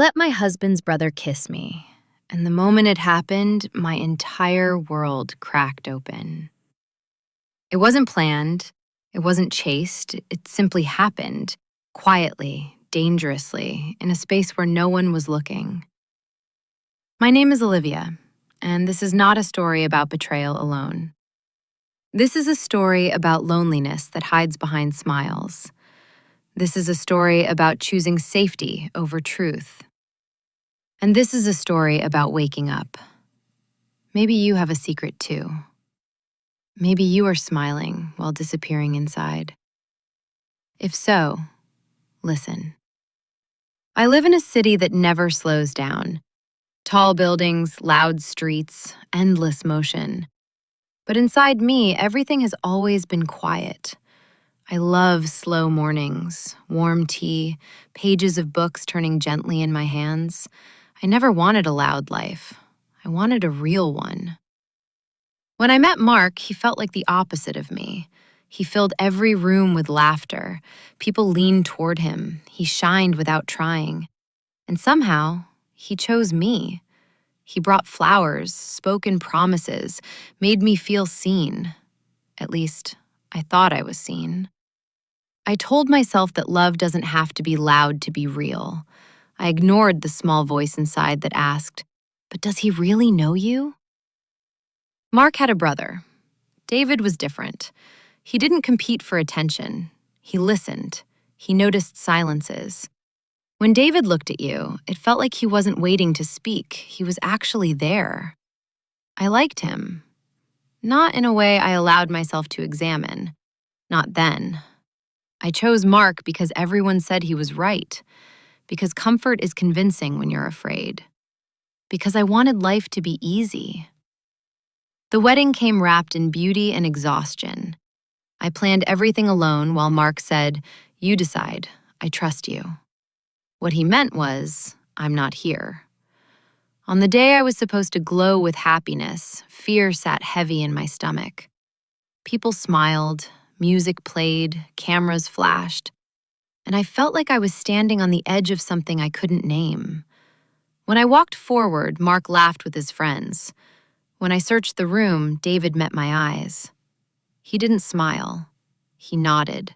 let my husband's brother kiss me, and the moment it happened, my entire world cracked open. It wasn't planned, it wasn't chased, it simply happened, quietly, dangerously, in a space where no one was looking. My name is Olivia, and this is not a story about betrayal alone. This is a story about loneliness that hides behind smiles. This is a story about choosing safety over truth. And this is a story about waking up. Maybe you have a secret too. Maybe you are smiling while disappearing inside. If so, listen. I live in a city that never slows down. Tall buildings, loud streets, endless motion. But inside me, everything has always been quiet. I love slow mornings, warm tea, pages of books turning gently in my hands. I never wanted a loud life. I wanted a real one. When I met Mark, he felt like the opposite of me. He filled every room with laughter. People leaned toward him. He shined without trying. And somehow, he chose me. He brought flowers, spoke in promises, made me feel seen. At least, I thought I was seen. I told myself that love doesn't have to be loud to be real. I ignored the small voice inside that asked, "But does he really know you?" Mark had a brother. David was different. He didn't compete for attention. He listened. He noticed silences. When David looked at you, it felt like he wasn't waiting to speak. He was actually there. I liked him. Not in a way I allowed myself to examine. Not then. I chose Mark because everyone said he was right. Because comfort is convincing when you're afraid. Because I wanted life to be easy. The wedding came wrapped in beauty and exhaustion. I planned everything alone while Mark said, "You decide. I trust you." What he meant was, "I'm not here." On the day I was supposed to glow with happiness, fear sat heavy in my stomach. People smiled, music played, cameras flashed, and I felt like I was standing on the edge of something I couldn't name. When I walked forward, Mark laughed with his friends. When I searched the room, David met my eyes. He didn't smile. He nodded,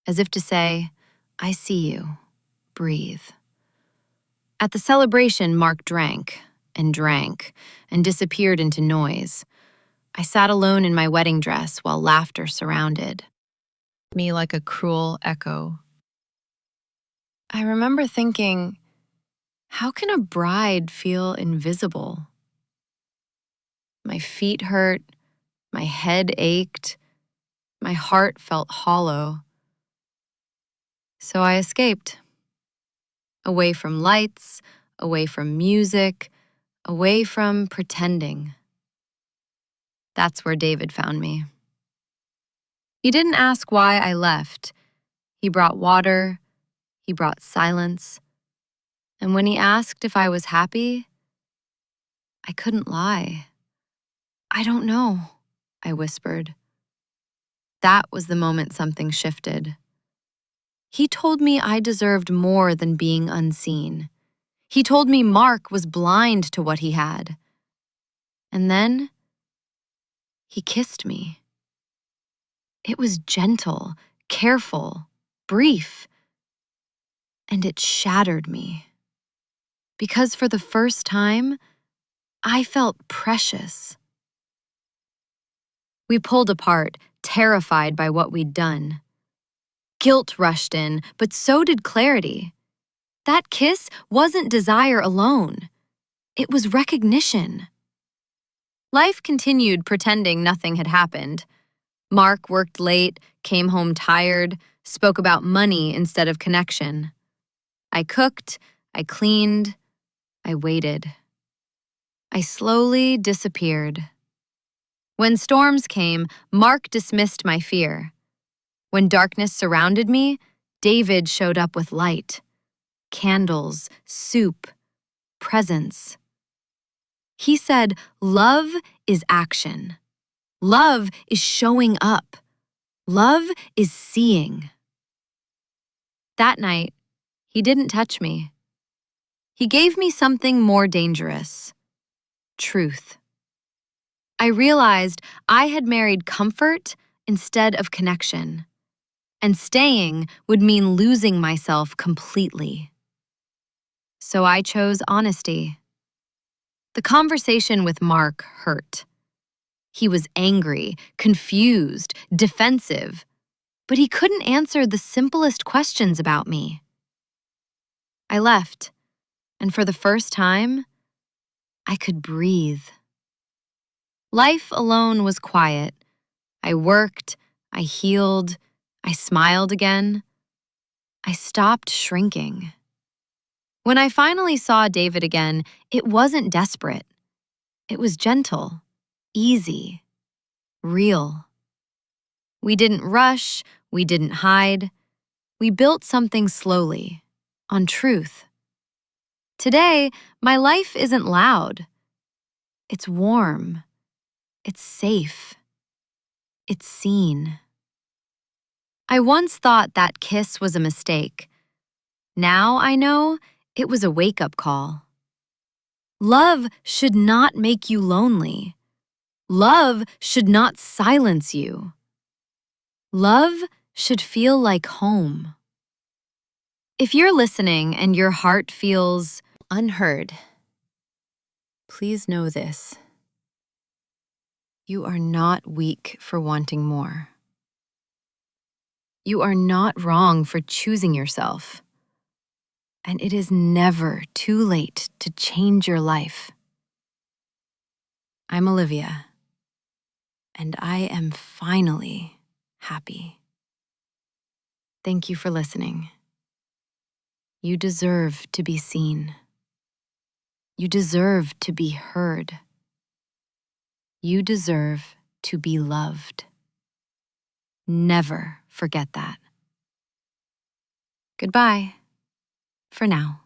as if to say, "I see you. Breathe." At the celebration, Mark drank and disappeared into noise. I sat alone in my wedding dress while laughter surrounded me like a cruel echo. I remember thinking, how can a bride feel invisible? My feet hurt, my head ached, my heart felt hollow. So I escaped. Away from lights, away from music, away from pretending. That's where David found me. He didn't ask why I left. He brought water, he brought silence. And when he asked if I was happy, I couldn't lie. "I don't know," I whispered. That was the moment something shifted. He told me I deserved more than being unseen. He told me Mark was blind to what he had. And then, he kissed me. It was gentle, careful, brief, and it shattered me. Because for the first time, I felt precious. We pulled apart, terrified by what we'd done. Guilt rushed in, but so did clarity. That kiss wasn't desire alone. It was recognition. Life continued pretending nothing had happened. Mark worked late, came home tired, spoke about money instead of connection. I cooked, I cleaned, I waited. I slowly disappeared. When storms came, Mark dismissed my fear. When darkness surrounded me, David showed up with light. Candles, soup, presence. He said, "Love is action. Love is showing up. Love is seeing." That night, he didn't touch me. He gave me something more dangerous: truth. I realized I had married comfort instead of connection, and staying would mean losing myself completely. So I chose honesty. The conversation with Mark hurt. He was angry, confused, defensive, but he couldn't answer the simplest questions about me. I left, and for the first time, I could breathe. Life alone was quiet. I worked, I healed, I smiled again. I stopped shrinking. When I finally saw David again, it wasn't desperate. It was gentle, easy, real. We didn't rush, we didn't hide. We built something slowly, on truth. Today, my life isn't loud. It's warm. It's safe. It's seen. I once thought that kiss was a mistake. Now I know it was a wake-up call. Love should not make you lonely. Love should not silence you. Love should feel like home. If you're listening and your heart feels unheard, please know this: you are not weak for wanting more. You are not wrong for choosing yourself. And it is never too late to change your life. I'm Olivia, and I am finally happy. Thank you for listening. You deserve to be seen. You deserve to be heard. You deserve to be loved. Never forget that. Goodbye, for now.